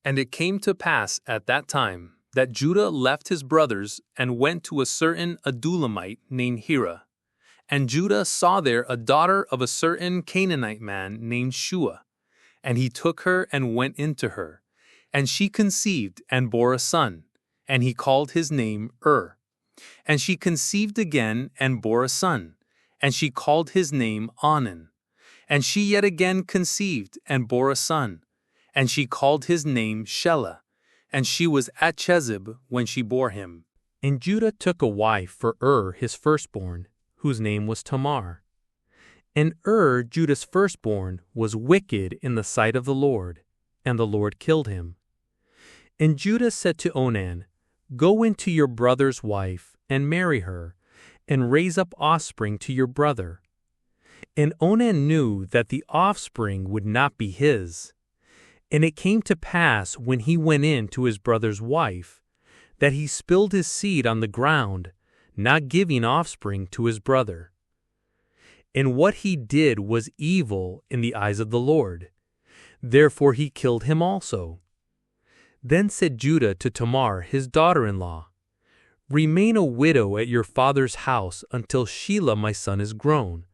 And it came to pass at that time that Judah left his brothers and went to a certain Adulamite named Hira. And Judah saw there a daughter of a certain Canaanite man named Shua. And he took her and went into her. And she conceived and bore a son, and he called his name And she conceived again and bore a son, and she called his name Onan. And she yet again conceived and bore a son, and she called his name Shelah. And she was at Chezib when she bore him. And Judah took a wife for his firstborn, whose name was Tamar. And Judah's firstborn, was wicked in the sight of the Lord, and the Lord killed him. And Judah said to Onan, Go into your brother's wife, and marry her, and raise up offspring to your brother. And Onan knew that the offspring would not be his. And it came to pass, when he went in to his brother's wife, that he spilled his seed on the ground, not giving offspring to his brother. And what he did was evil in the eyes of the Lord. Therefore he killed him also. Then said Judah to Tamar his daughter-in-law, Remain a widow at your father's house until Shelah my son is grown.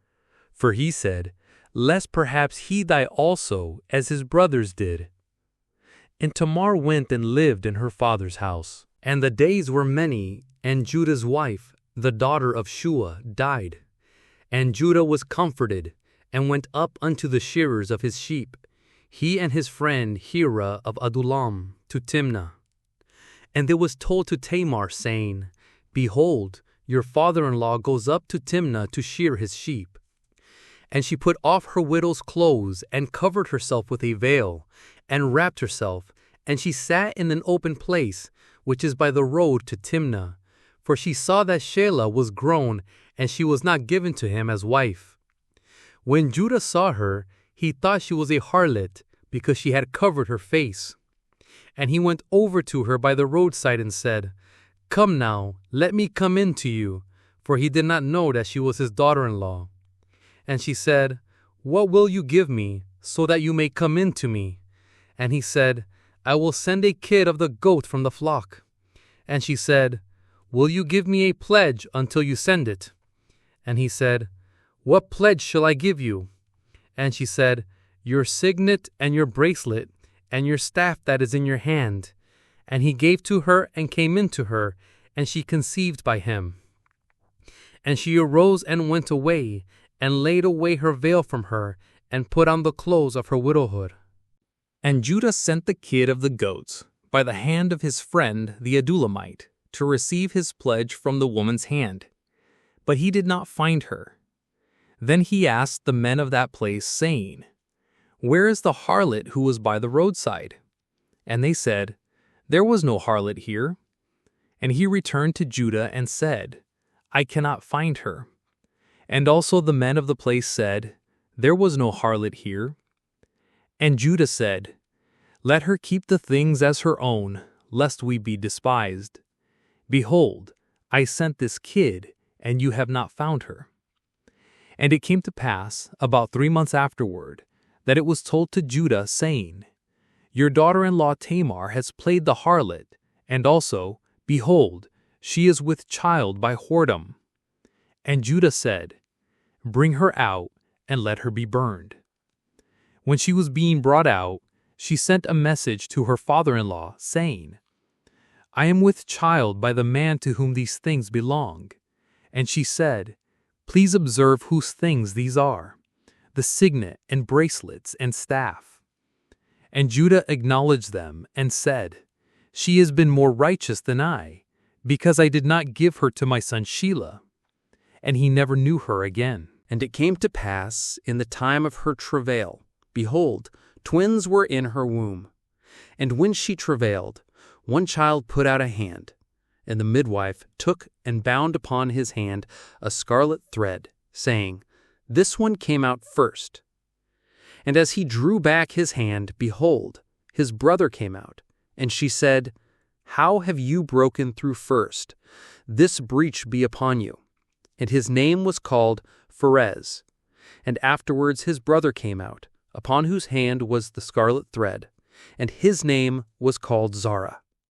For he said, Lest perhaps he die also, as his brothers did. And Tamar went and lived in her father's house. And the days were many, and Judah's wife, the daughter of Shua, died. And Judah was comforted, and went up unto the shearers of his sheep, he and his friend Hira of Adullam, to Timnah. And it was told to Tamar, saying, Behold, your father-in-law goes up to Timnah to shear his sheep. And she put off her widow's clothes, and covered herself with a veil, and wrapped herself, and she sat in an open place, which is by the road to Timnah. For she saw that Shelah was grown, and she was not given to him as wife. When Judah saw her, he thought she was a harlot, because she had covered her face. And he went over to her by the roadside and said, Come now, let me come in to you, for he did not know that she was his daughter-in-law. And she said, What will you give me, so that you may come in to me? And he said, I will send a kid of the goat from the flock. And she said, Will you give me a pledge until you send it? And he said, What pledge shall I give you? And she said, Your signet and your bracelet, and your staff that is in your hand. And he gave to her and came into her, and she conceived by him. And she arose and went away, and laid away her veil from her, and put on the clothes of her widowhood. And Judah sent the kid of the goats, by the hand of his friend the Adulamite, to receive his pledge from the woman's hand. But he did not find her. Then he asked the men of that place, saying, Where is the harlot who was by the roadside? And they said, There was no harlot here. And he returned to Judah and said, I cannot find her. And also the men of the place said, There was no harlot here. And Judah said, Let her keep the things as her own, lest we be despised. Behold, I sent this kid, and you have not found her. And it came to pass, about 3 months afterward, that it was told to Judah, saying, Your daughter-in-law Tamar has played the harlot, and also, behold, she is with child by whoredom. And Judah said, Bring her out, and let her be burned. When she was being brought out, she sent a message to her father-in-law, saying, I am with child by the man to whom these things belong. And she said, Please observe whose things these are, the signet and bracelets and staff. And Judah acknowledged them and said, She has been more righteous than I, because I did not give her to my son Shelah. And he never knew her again. And it came to pass in the time of her travail, behold, twins were in her womb. And when she travailed, one child put out a hand, and the midwife took and bound upon his hand a scarlet thread, saying, This one came out first. And as he drew back his hand, behold, his brother came out. And she said, How have you broken through first? This breach be upon you. And his name was called Pharez. And afterwards his brother came out, upon whose hand was the scarlet thread. and his name was called Zara.